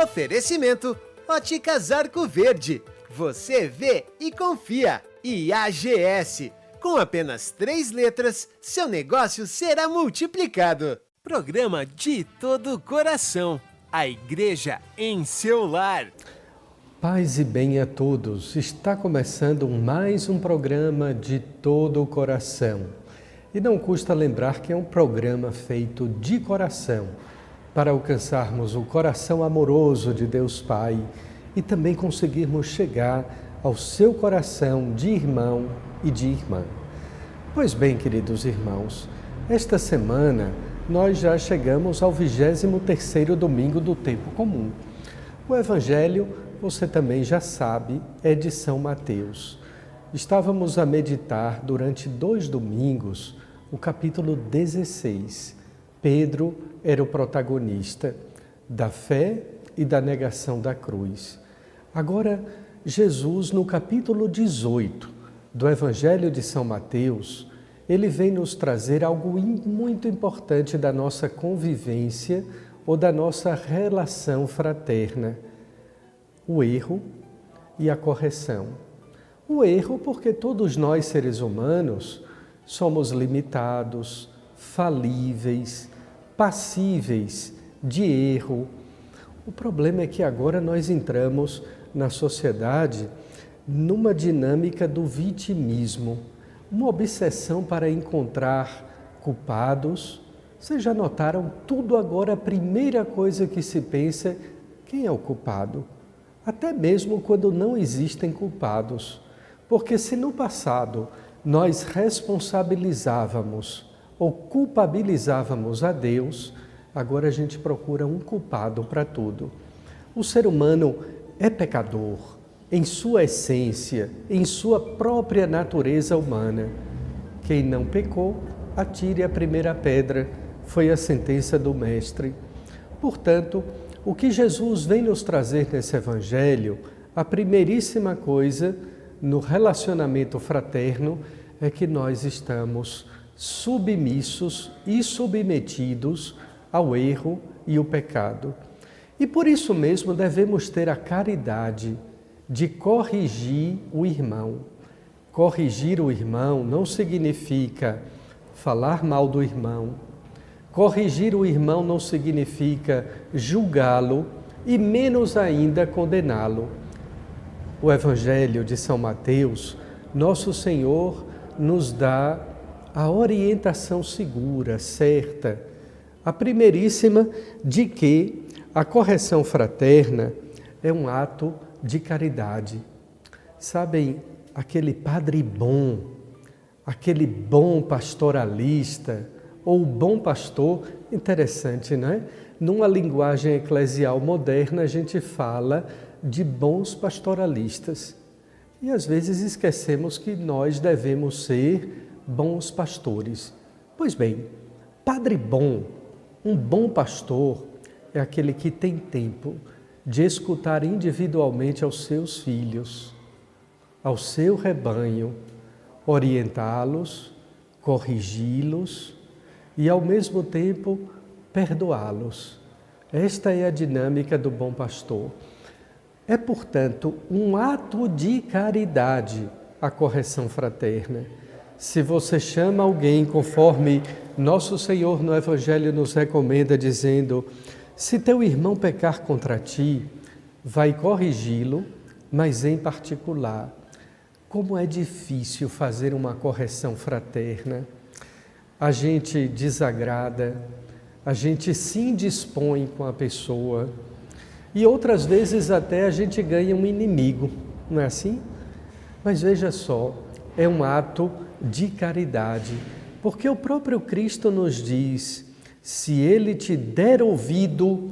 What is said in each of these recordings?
Oferecimento Óticas Arco Verde. Você vê e confia. E AGS. Com apenas 3 letras, seu negócio será multiplicado. Programa De Todo o Coração. A Igreja em seu lar. Paz e bem a todos. Está começando mais um programa De Todo o Coração. E não custa lembrar que é um programa feito de coração, para alcançarmos o coração amoroso de Deus Pai e também conseguirmos chegar ao seu coração de irmão e de irmã. Pois bem, queridos irmãos, esta semana nós já chegamos ao 23º domingo do tempo comum. O Evangelho, você também já sabe, é de São Mateus. Estávamos a meditar durante 2 domingos o capítulo 16. Pedro era o protagonista da fé e da negação da cruz. Agora, Jesus, no capítulo 18 do Evangelho de São Mateus, ele vem nos trazer algo muito importante da nossa convivência ou da nossa relação fraterna: o erro e a correção. O erro porque todos nós, seres humanos, somos limitados, falíveis, passíveis de erro. O problema é que agora nós entramos na sociedade numa dinâmica do vitimismo, uma obsessão para encontrar culpados. Vocês já notaram? Tudo agora, a primeira coisa que se pensa é quem é o culpado? Até mesmo quando não existem culpados. Porque se no passado nós responsabilizávamos ou culpabilizávamos a Deus, agora a gente procura um culpado para tudo. O ser humano é pecador em sua essência, em sua própria natureza humana. Quem não pecou, atire a primeira pedra, foi a sentença do Mestre. Portanto, o que Jesus vem nos trazer nesse Evangelho, a primeiríssima coisa no relacionamento fraterno é que nós estamos submissos e submetidos ao erro e o pecado. E por isso mesmo devemos ter a caridade de corrigir o irmão. Corrigir o irmão não significa falar mal do irmão. Corrigir o irmão não significa julgá-lo e menos ainda condená-lo. O Evangelho de São Mateus, Nosso Senhor nos dá a orientação segura, certa, a primeiríssima de que a correção fraterna é um ato de caridade. Sabem, aquele padre bom, aquele bom pastoralista ou bom pastor, interessante, não é? Numa linguagem eclesial moderna, a gente fala de bons pastoralistas. E às vezes esquecemos que nós devemos ser bons pastores. Pois bem, padre bom, um bom pastor, é aquele que tem tempo de escutar individualmente aos seus filhos, ao seu rebanho, orientá-los, corrigi-los e, ao mesmo tempo, perdoá-los. Esta é a dinâmica do bom pastor. É, portanto, um ato de caridade a correção fraterna. Se você chama alguém conforme Nosso Senhor no Evangelho nos recomenda, dizendo: se teu irmão pecar contra ti, vai corrigi-lo, mas em particular. Como é difícil fazer uma correção fraterna. A gente desagrada, a gente se indispõe com a pessoa e outras vezes até a gente ganha um inimigo, não é assim? Mas veja só, é um ato de caridade, porque o próprio Cristo nos diz: se ele te der ouvido,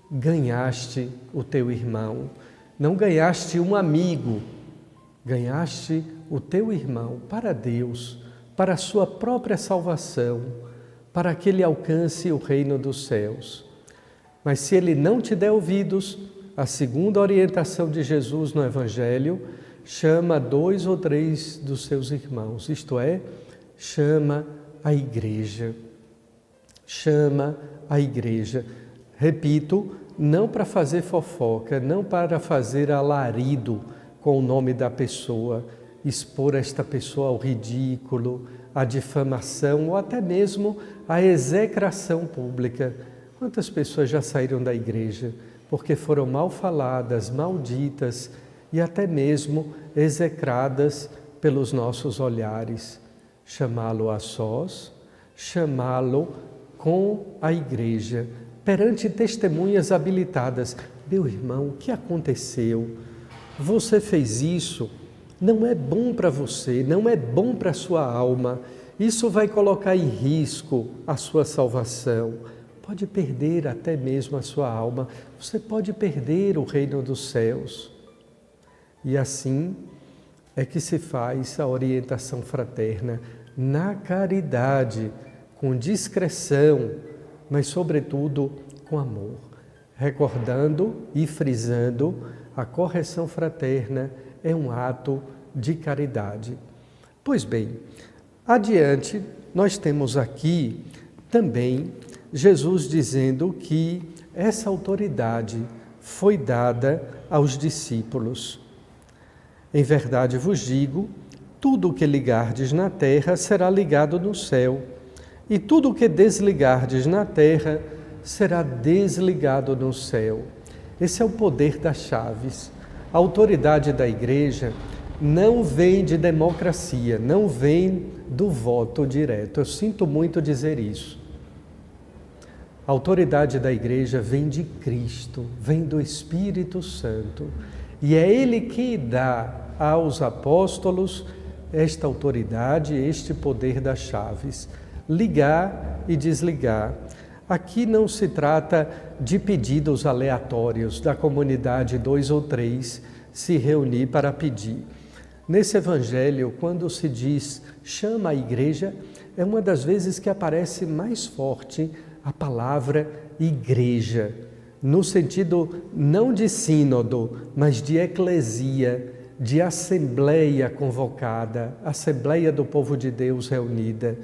ganhaste o teu irmão. Não ganhaste um amigo, ganhaste o teu irmão para Deus, para a sua própria salvação, para que ele alcance o reino dos céus. Mas se ele não te der ouvidos, a segunda orientação de Jesus no Evangelho, chama 2 ou 3 dos seus irmãos, isto é, chama a igreja. Chama a igreja. Repito, não para fazer fofoca, não para fazer alarido com o nome da pessoa, expor esta pessoa ao ridículo, à difamação ou até mesmo à execração pública. Quantas pessoas já saíram da igreja porque foram mal faladas, malditas e até mesmo execradas pelos nossos olhares? Chamá-lo a sós, chamá-lo com a igreja, perante testemunhas habilitadas. Meu irmão, o que aconteceu? Você fez isso? Não é bom para você, não é bom para a sua alma. Isso vai colocar em risco a sua salvação. Pode perder até mesmo a sua alma. Você pode perder o reino dos céus. E assim é que se faz a orientação fraterna na caridade, com discrição, mas sobretudo com amor, recordando e frisando a correção fraterna é um ato de caridade. Pois bem, adiante nós temos aqui também Jesus dizendo que essa autoridade foi dada aos discípulos. Em verdade vos digo, tudo o que ligardes na terra será ligado no céu, e tudo o que desligardes na terra será desligado no céu. Esse é o poder das chaves. A autoridade da igreja não vem de democracia, não vem do voto direto. Eu sinto muito dizer isso. A autoridade da igreja vem de Cristo, vem do Espírito Santo. E é Ele que dá aos apóstolos esta autoridade, este poder das chaves. Ligar e desligar. Aqui não se trata de pedidos aleatórios da comunidade 2 ou 3 se reunir para pedir. Nesse evangelho, quando se diz chama a igreja, é uma das vezes que aparece mais forte a palavra igreja, no sentido não de sínodo, mas de eclesia, de assembleia convocada, assembleia do povo de Deus reunida,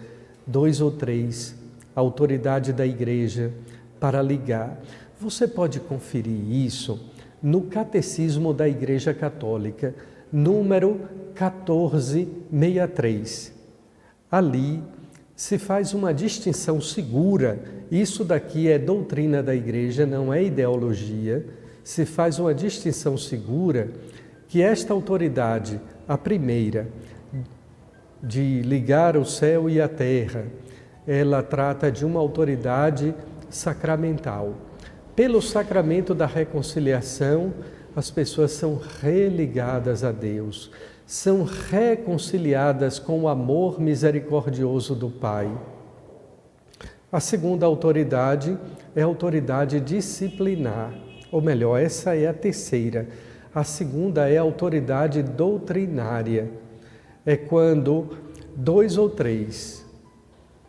2 ou 3, a autoridade da igreja para ligar. Você pode conferir isso no Catecismo da Igreja Católica, número 1463. Ali se faz uma distinção segura, isso daqui é doutrina da igreja, não é ideologia, se faz uma distinção segura que esta autoridade, a primeira, de ligar o céu e a terra, ela trata de uma autoridade sacramental. Pelo sacramento da reconciliação, as pessoas são religadas a Deus, são reconciliadas com o amor misericordioso do Pai. A segunda autoridade é a autoridade disciplinar, ou melhor, essa é a terceira. A segunda é a autoridade doutrinária. É quando 2 ou 3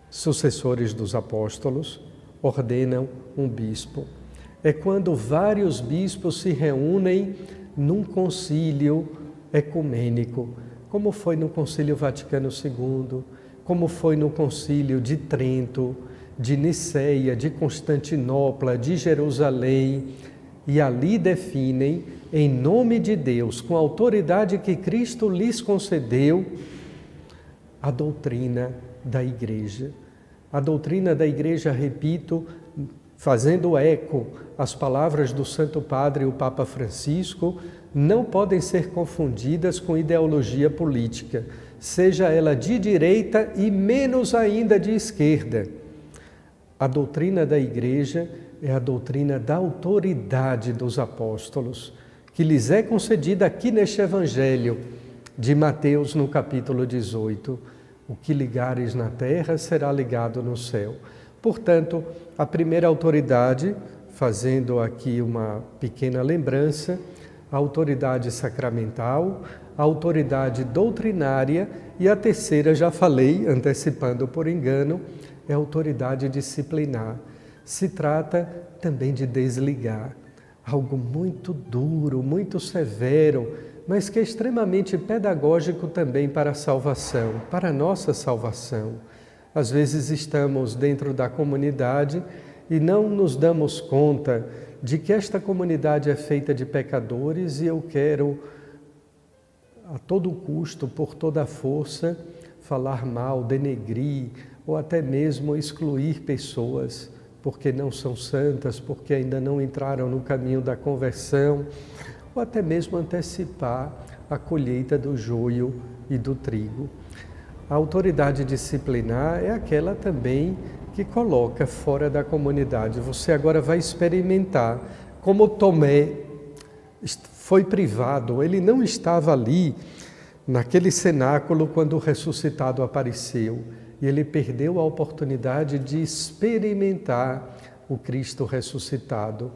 sucessores dos apóstolos ordenam um bispo. É quando vários bispos se reúnem num concílio ecumênico, como foi no Concílio Vaticano II, como foi no Concílio de Trento, de Niceia, de Constantinopla, de Jerusalém, e ali definem, em nome de Deus, com a autoridade que Cristo lhes concedeu, a doutrina da Igreja. A doutrina da Igreja, repito, fazendo eco às palavras do Santo Padre, o Papa Francisco, não podem ser confundidas com ideologia política, seja ela de direita e menos ainda de esquerda. A doutrina da Igreja é a doutrina da autoridade dos apóstolos, que lhes é concedida aqui neste Evangelho de Mateus, no capítulo 18. O que ligares na terra será ligado no céu. Portanto, a primeira autoridade, fazendo aqui uma pequena lembrança, a autoridade sacramental, a autoridade doutrinária e a terceira, já falei, antecipando por engano, é a autoridade disciplinar. Se trata também de desligar, algo muito duro, muito severo, mas que é extremamente pedagógico também para a salvação, para a nossa salvação. Às vezes estamos dentro da comunidade e não nos damos conta de que esta comunidade é feita de pecadores e eu quero, a todo custo, por toda a força, falar mal, denegrir ou até mesmo excluir pessoas porque não são santas, porque ainda não entraram no caminho da conversão, ou até mesmo antecipar a colheita do joio e do trigo. A autoridade disciplinar é aquela também que coloca fora da comunidade. Você agora vai experimentar como Tomé foi privado, ele não estava ali naquele cenáculo quando o ressuscitado apareceu, e ele perdeu a oportunidade de experimentar o Cristo ressuscitado.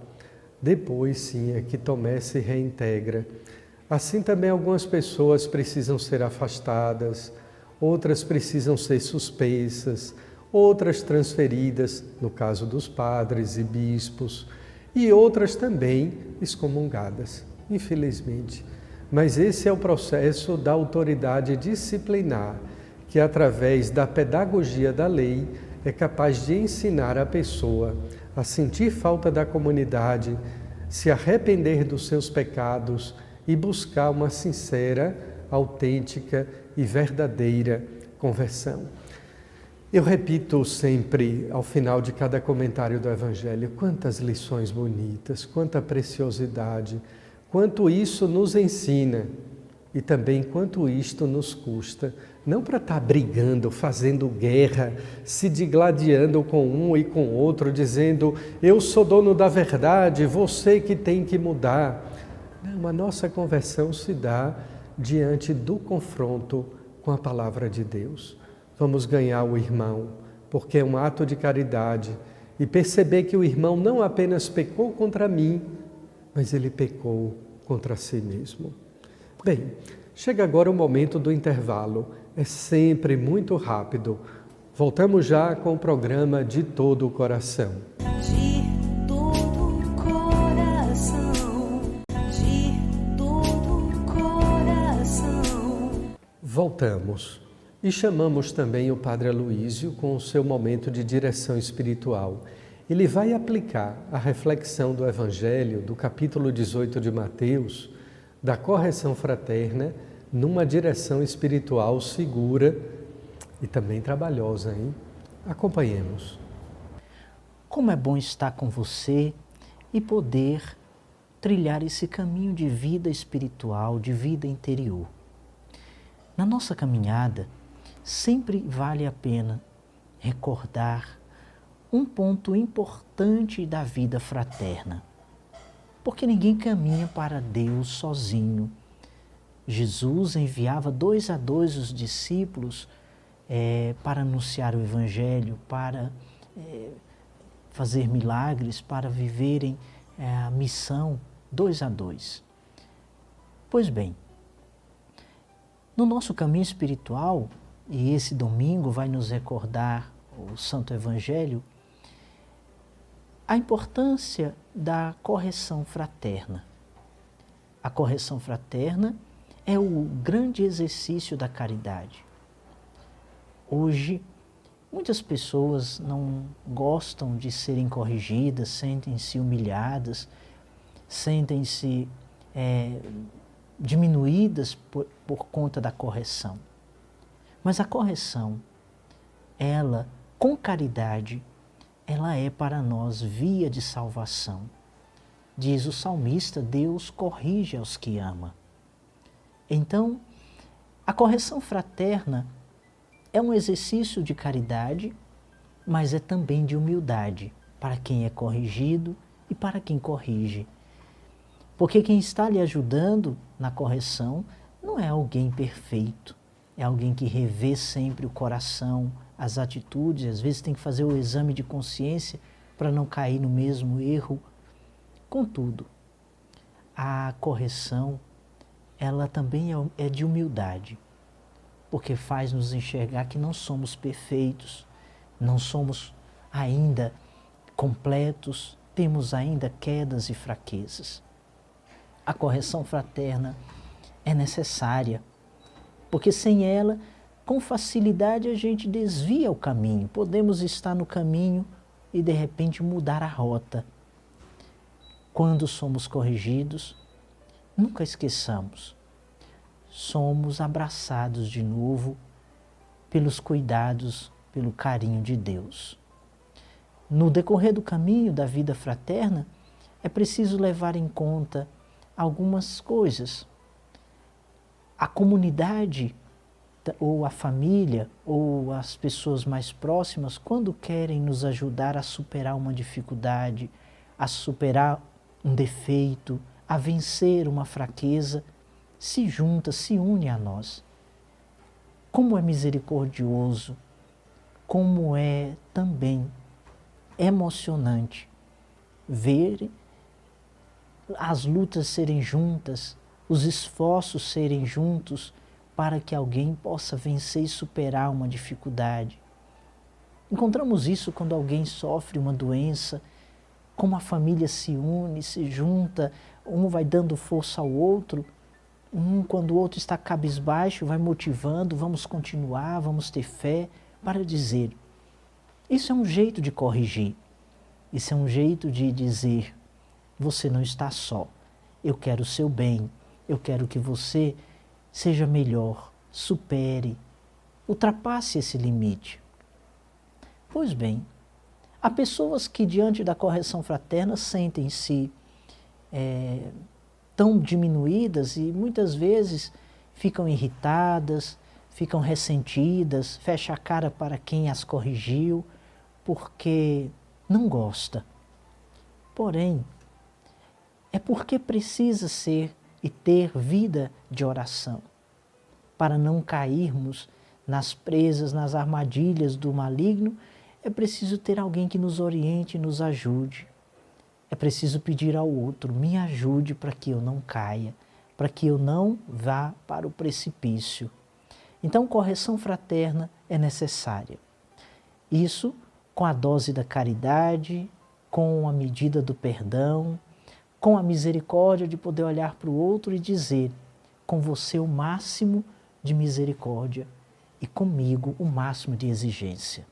Depois, sim, é que Tomé se reintegra. Assim também algumas pessoas precisam ser afastadas, outras precisam ser suspensas, outras transferidas, no caso dos padres e bispos, e outras também excomungadas, infelizmente. Mas esse é o processo da autoridade disciplinar, que através da pedagogia da lei é capaz de ensinar a pessoa a sentir falta da comunidade, se arrepender dos seus pecados e buscar uma sincera, autêntica e verdadeira conversão. Eu repito sempre, ao final de cada comentário do Evangelho, quantas lições bonitas, quanta preciosidade, quanto isso nos ensina e também quanto isto nos custa. Não para estar brigando, fazendo guerra, se digladiando com um e com outro, dizendo eu sou dono da verdade, você que tem que mudar. Não, a nossa conversão se dá diante do confronto com a palavra de Deus. Vamos ganhar o irmão, porque é um ato de caridade, e perceber que o irmão não apenas pecou contra mim, mas ele pecou contra si mesmo. Bem, chega agora o momento do intervalo. É sempre muito rápido. Voltamos já com o programa De Todo o Coração. De todo o coração, de todo o coração. Voltamos e chamamos também o Padre Aloísio com o seu momento de direção espiritual. Ele vai aplicar a reflexão do Evangelho, do capítulo 18 de Mateus, da correção fraterna, numa direção espiritual segura e também trabalhosa, hein? Acompanhemos. Como é bom estar com você e poder trilhar esse caminho de vida espiritual, de vida interior. Na nossa caminhada, sempre vale a pena recordar um ponto importante da vida fraterna. Porque ninguém caminha para Deus sozinho. Jesus enviava 2 a 2 os discípulos para anunciar o Evangelho, para fazer milagres, para viverem a missão 2 a 2. Pois bem, no nosso caminho espiritual, e esse domingo vai nos recordar o Santo Evangelho, a importância da correção fraterna. A correção fraterna é o grande exercício da caridade. Hoje, muitas pessoas não gostam de serem corrigidas, sentem-se humilhadas, sentem-se diminuídas por conta da correção. Mas a correção, ela, com caridade, ela é para nós via de salvação. Diz o salmista, Deus corrige aos que ama. Então, a correção fraterna é um exercício de caridade, mas é também de humildade para quem é corrigido e para quem corrige. Porque quem está lhe ajudando na correção não é alguém perfeito, é alguém que revê sempre o coração, as atitudes, às vezes tem que fazer o exame de consciência para não cair no mesmo erro. Contudo, a correção, ela também é de humildade, porque faz nos enxergar que não somos perfeitos, não somos ainda completos, temos ainda quedas e fraquezas. A correção fraterna é necessária, porque sem ela, com facilidade a gente desvia o caminho. Podemos estar no caminho e de repente mudar a rota. Quando somos corrigidos, nunca esqueçamos, somos abraçados de novo pelos cuidados, pelo carinho de Deus. No decorrer do caminho da vida fraterna, é preciso levar em conta algumas coisas. A comunidade, ou a família, ou as pessoas mais próximas, quando querem nos ajudar a superar uma dificuldade, a superar um defeito, a vencer uma fraqueza, se junta, se une a nós. Como é misericordioso, como é também emocionante ver as lutas serem juntas, os esforços serem juntos para que alguém possa vencer e superar uma dificuldade. Encontramos isso quando alguém sofre uma doença, como a família se une, se junta, um vai dando força ao outro, quando o outro está cabisbaixo, vai motivando, vamos continuar, vamos ter fé, para dizer. Isso é um jeito de corrigir, isso é um jeito de dizer, você não está só, eu quero o seu bem, eu quero que você seja melhor, supere, ultrapasse esse limite. Pois bem, há pessoas que diante da correção fraterna sentem-se tão diminuídas e muitas vezes ficam irritadas, ficam ressentidas, fecham a cara para quem as corrigiu, porque não gosta. Porém, é porque precisa ser e ter vida de oração, para não cairmos nas presas, nas armadilhas do maligno. É preciso ter alguém que nos oriente e nos ajude. É preciso pedir ao outro, me ajude para que eu não caia, para que eu não vá para o precipício. Então, correção fraterna é necessária. Isso com a dose da caridade, com a medida do perdão, com a misericórdia de poder olhar para o outro e dizer, com você o máximo de misericórdia e comigo o máximo de exigência.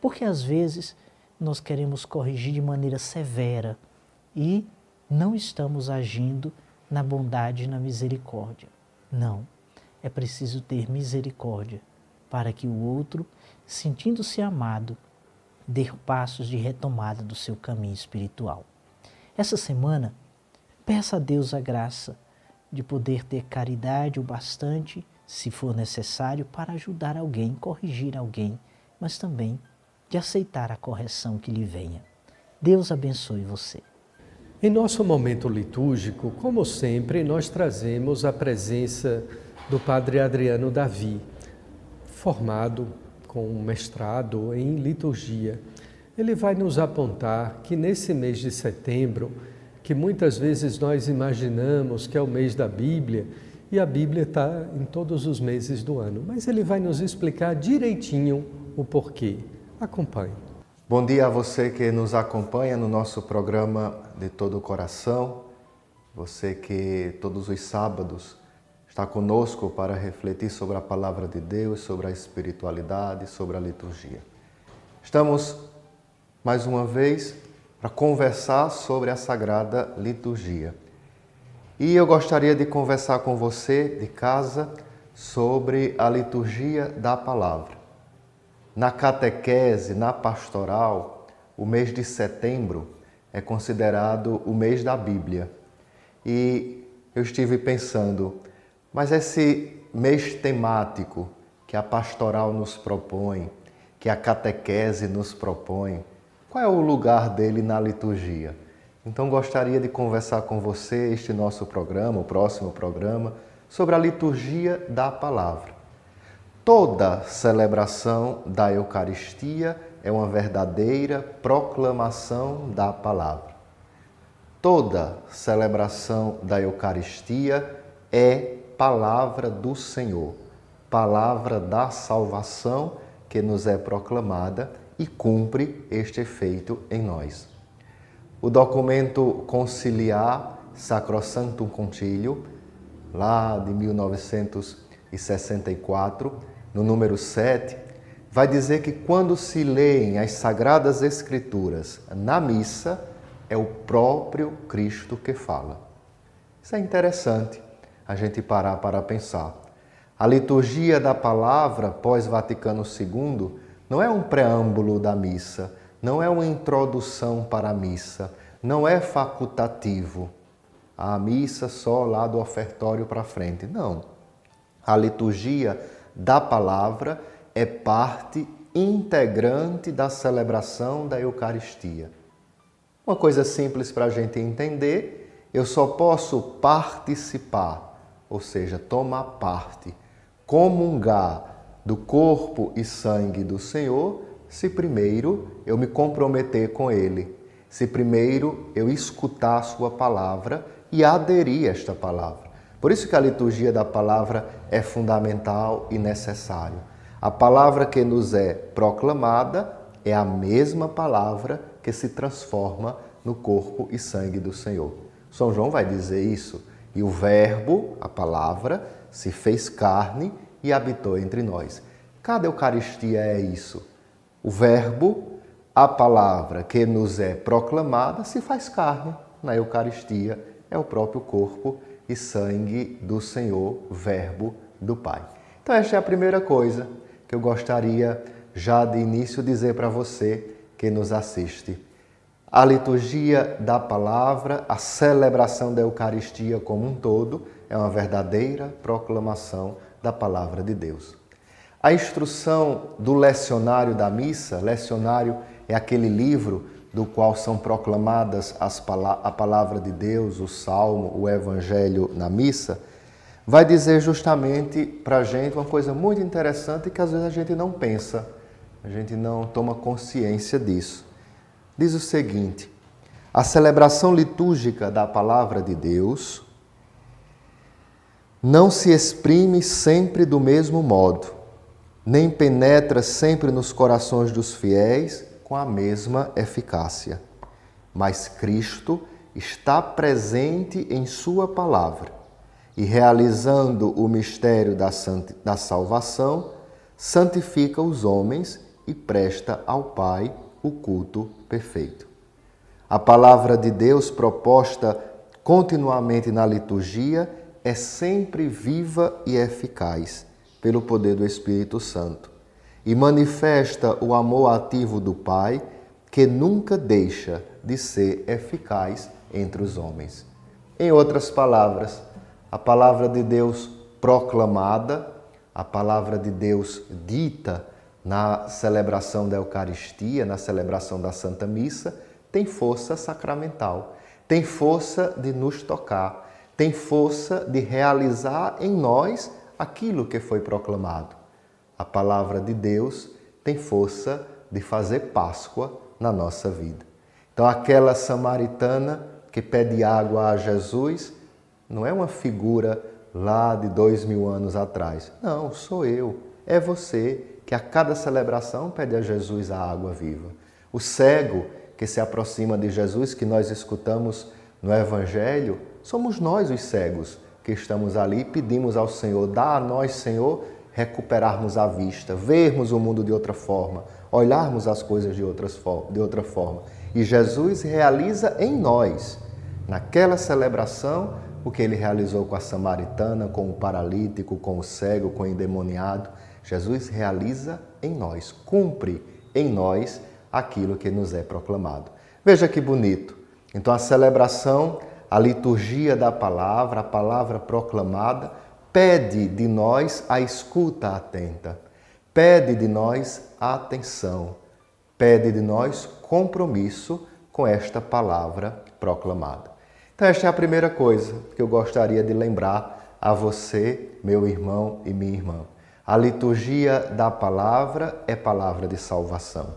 Porque às vezes nós queremos corrigir de maneira severa e não estamos agindo na bondade e na misericórdia. Não, é preciso ter misericórdia para que o outro, sentindo-se amado, dê passos de retomada do seu caminho espiritual. Essa semana, peça a Deus a graça de poder ter caridade o bastante, se for necessário, para ajudar alguém, corrigir alguém, mas também de aceitar a correção que lhe venha. Deus abençoe você. Em nosso momento litúrgico, como sempre, nós trazemos a presença do Padre Adriano Davi, formado com um mestrado em liturgia. Ele vai nos apontar que nesse mês de setembro, que muitas vezes nós imaginamos que é o mês da Bíblia, e a Bíblia está em todos os meses do ano, mas ele vai nos explicar direitinho o porquê. Acompanhe. Bom dia a você que nos acompanha no nosso programa De Todo o Coração, você que todos os sábados está conosco para refletir sobre a Palavra de Deus, sobre a espiritualidade, sobre a liturgia. Estamos, mais uma vez, para conversar sobre a Sagrada Liturgia. E eu gostaria de conversar com você de casa sobre a liturgia da Palavra. Na catequese, na pastoral, o mês de setembro é considerado o mês da Bíblia. E eu estive pensando, mas esse mês temático que a pastoral nos propõe, que a catequese nos propõe, qual é o lugar dele na liturgia? Então gostaria de conversar com você este nosso programa, o próximo programa, sobre a liturgia da Palavra. Toda celebração da Eucaristia é uma verdadeira proclamação da Palavra. Toda celebração da Eucaristia é palavra do Senhor, palavra da salvação que nos é proclamada e cumpre este efeito em nós. O documento conciliar Sacrosanctum Concilium, lá de 1964, no número 7, vai dizer que quando se leem as Sagradas Escrituras na missa, é o próprio Cristo que fala. Isso é interessante a gente parar para pensar. A liturgia da palavra pós-Vaticano II não é um preâmbulo da missa, não é uma introdução para a missa, não é facultativo. A missa só lá do ofertório para frente. Não. A liturgia da palavra é parte integrante da celebração da Eucaristia. Uma coisa simples para a gente entender, eu só posso participar, ou seja, tomar parte, comungar do corpo e sangue do Senhor, se primeiro eu me comprometer com Ele, se primeiro eu escutar a Sua palavra e aderir a esta palavra. Por isso que a liturgia da palavra é fundamental e necessário. A palavra que nos é proclamada é a mesma palavra que se transforma no corpo e sangue do Senhor. São João vai dizer isso. E o Verbo, a palavra, se fez carne e habitou entre nós. Cada Eucaristia é isso. O Verbo, a palavra que nos é proclamada, se faz carne. Na Eucaristia é o próprio corpo e sangue do Senhor, Verbo do Pai. Então esta é a primeira coisa que eu gostaria já de início dizer para você que nos assiste. A liturgia da palavra, a celebração da Eucaristia como um todo, é uma verdadeira proclamação da palavra de Deus. A instrução do lecionário da missa, lecionário é aquele livro do qual são proclamadas a palavra de Deus, o salmo, o evangelho na missa, vai dizer justamente para a gente uma coisa muito interessante que às vezes a gente não pensa, a gente não toma consciência disso. Diz o seguinte: a celebração litúrgica da palavra de Deus não se exprime sempre do mesmo modo, nem penetra sempre nos corações dos fiéis com a mesma eficácia. Mas Cristo está presente em sua palavra e, realizando o mistério da salvação, santifica os homens e presta ao Pai o culto perfeito. A palavra de Deus proposta continuamente na liturgia é sempre viva e eficaz pelo poder do Espírito Santo e manifesta o amor ativo do Pai que nunca deixa de ser eficaz entre os homens. Em outras palavras, a palavra de Deus proclamada, a palavra de Deus dita na celebração da Eucaristia, na celebração da Santa Missa, tem força sacramental, tem força de nos tocar, tem força de realizar em nós aquilo que foi proclamado. A palavra de Deus tem força de fazer Páscoa na nossa vida. Então, aquela samaritana que pede água a Jesus não é uma figura lá de 2000 anos atrás. Não, sou eu, é você que a cada celebração pede a Jesus a água viva. O cego que se aproxima de Jesus, que nós escutamos no Evangelho, somos nós os cegos que estamos ali e pedimos ao Senhor, dá a nós, Senhor, recuperarmos a vista, vermos o mundo de outra forma, olharmos as coisas de outra forma. E Jesus realiza em nós, naquela celebração, o que ele realizou com a samaritana, com o paralítico, com o cego, com o endemoniado. Jesus realiza em nós, cumpre em nós aquilo que nos é proclamado. Veja que bonito. Então a celebração, a liturgia da palavra, a palavra proclamada, pede de nós a escuta atenta, pede de nós a atenção, pede de nós compromisso com esta palavra proclamada. Então esta é a primeira coisa que eu gostaria de lembrar a você, meu irmão e minha irmã. A liturgia da palavra é palavra de salvação.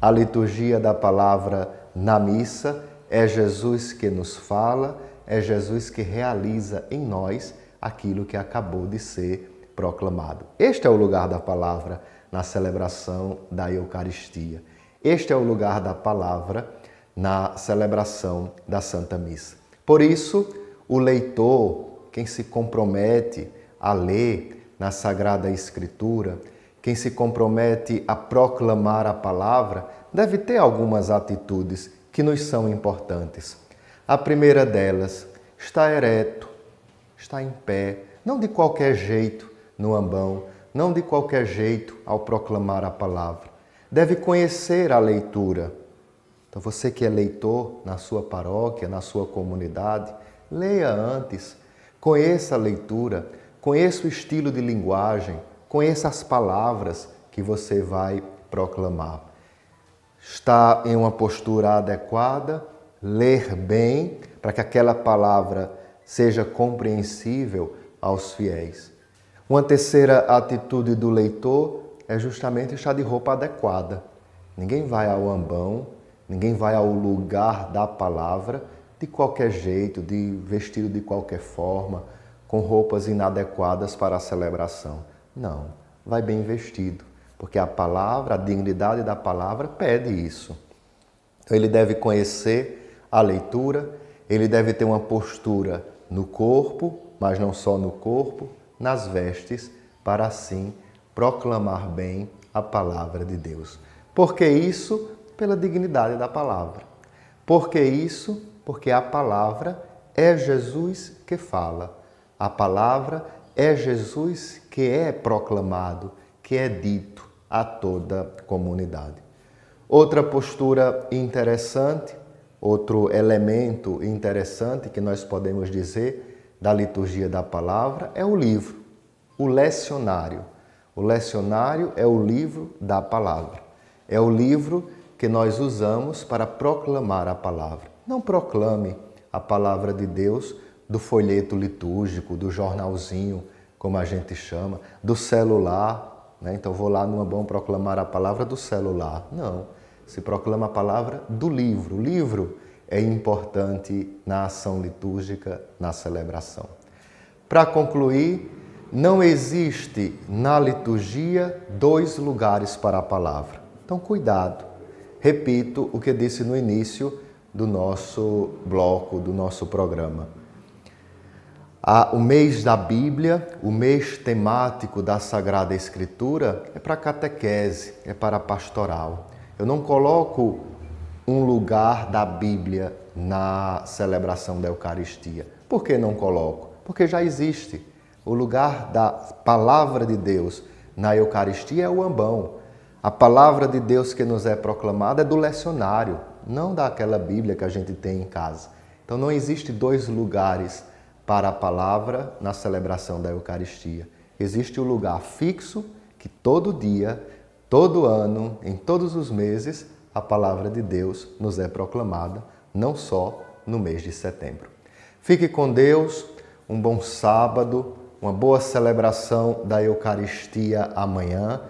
A liturgia da palavra na missa é Jesus que nos fala, é Jesus que realiza em nós aquilo que acabou de ser proclamado. Este é o lugar da palavra na celebração da Eucaristia. Este é o lugar da palavra na celebração da Santa Missa. Por isso, o leitor, quem se compromete a ler na Sagrada Escritura, quem se compromete a proclamar a palavra, deve ter algumas atitudes que nos são importantes. A primeira delas, está ereto, está em pé, não de qualquer jeito no ambão, não de qualquer jeito ao proclamar a palavra. Deve conhecer a leitura. Então você que é leitor na sua paróquia, na sua comunidade, leia antes, conheça a leitura, conheça o estilo de linguagem, conheça as palavras que você vai proclamar. Está em uma postura adequada, ler bem, para que aquela palavra seja compreensível aos fiéis. Uma terceira atitude do leitor é justamente estar de roupa adequada. Ninguém vai ao ambão, ninguém vai ao lugar da palavra de qualquer jeito, vestido de qualquer forma, com roupas inadequadas para a celebração. Não, vai bem vestido, porque a palavra, a dignidade da palavra pede isso. Então ele deve conhecer a leitura, ele deve ter uma postura no corpo, mas não só no corpo, nas vestes, para assim proclamar bem a palavra de Deus. Por que isso? Pela dignidade da palavra. Por que isso? Porque a palavra é Jesus que fala. A palavra é Jesus que é proclamado, que é dito a toda a comunidade. Outra postura interessante, outro elemento interessante que nós podemos dizer da liturgia da palavra é o livro, o lecionário. O lecionário é o livro da palavra. É o livro que nós usamos para proclamar a palavra. Não proclame a palavra de Deus do folheto litúrgico, do jornalzinho, como a gente chama, do celular, né? Então vou lá no ambão proclamar a palavra do celular. Não, se proclama a palavra do livro. O livro é importante na ação litúrgica, na celebração. Para concluir, não existe na liturgia dois lugares para a palavra. Então, cuidado. Repito o que disse no início do nosso bloco, do nosso programa. O mês da Bíblia, o mês temático da Sagrada Escritura é para catequese, é para pastoral. Eu não coloco um lugar da Bíblia na celebração da Eucaristia. Por que não coloco? Porque já existe. O lugar da palavra de Deus na Eucaristia é o ambão. A palavra de Deus que nos é proclamada é do lecionário, não daquela Bíblia que a gente tem em casa. Então não existe dois lugares para a palavra na celebração da Eucaristia. Existe o lugar fixo que todo dia, todo ano, em todos os meses, a palavra de Deus nos é proclamada, não só no mês de setembro. Fique com Deus, um bom sábado, uma boa celebração da Eucaristia amanhã.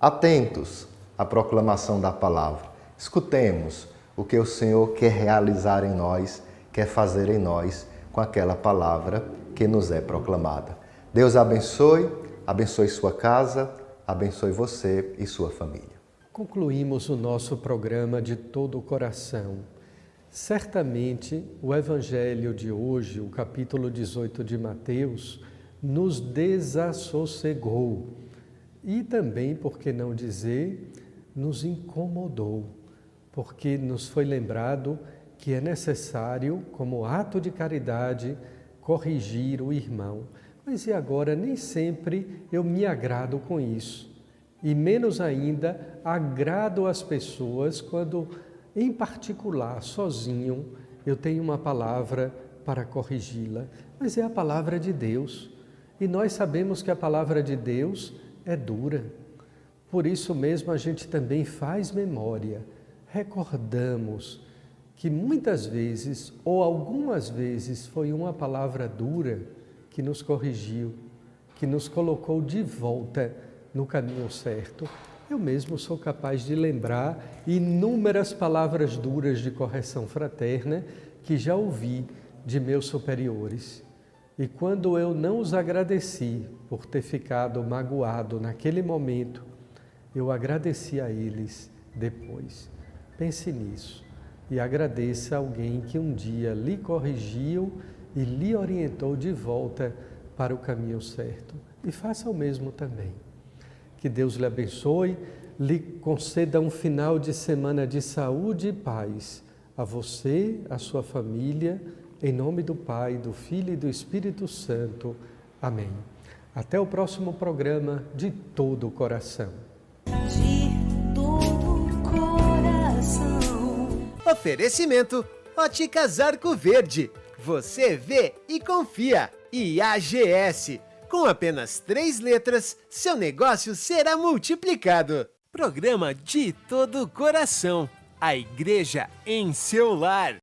Atentos à proclamação da palavra. Escutemos o que o Senhor quer realizar em nós, quer fazer em nós com aquela palavra que nos é proclamada. Deus abençoe, abençoe sua casa, abençoe você e sua família. Concluímos o nosso programa de todo o coração. Certamente o Evangelho de hoje, o capítulo 18 de Mateus, nos desassossegou e também, por que não dizer, nos incomodou, porque nos foi lembrado que é necessário, como ato de caridade, corrigir o irmão. Mas e agora, nem sempre eu me agrado com isso. E menos ainda, agrado as pessoas quando, em particular, sozinho, eu tenho uma palavra para corrigi-la. Mas é a palavra de Deus. E nós sabemos que a palavra de Deus é dura. Por isso mesmo a gente também faz memória, recordamos que muitas vezes, ou algumas vezes, foi uma palavra dura que nos corrigiu, que nos colocou de volta no caminho certo. Eu mesmo sou capaz de lembrar inúmeras palavras duras de correção fraterna que já ouvi de meus superiores. E quando eu não os agradeci por ter ficado magoado naquele momento, eu agradeci a eles depois. Pense nisso e agradeça a alguém que um dia lhe corrigiu e lhe orientou de volta para o caminho certo. E faça o mesmo também. Que Deus lhe abençoe, lhe conceda um final de semana de saúde e paz. A você, a sua família, em nome do Pai, do Filho e do Espírito Santo. Amém. Até o próximo programa de Todo o Coração. De todo o coração. Oferecimento Óticas Arco Verde. Você vê e confia. E AGS. Com apenas 3 letras, seu negócio será multiplicado. Programa de Todo o Coração. A igreja em seu lar.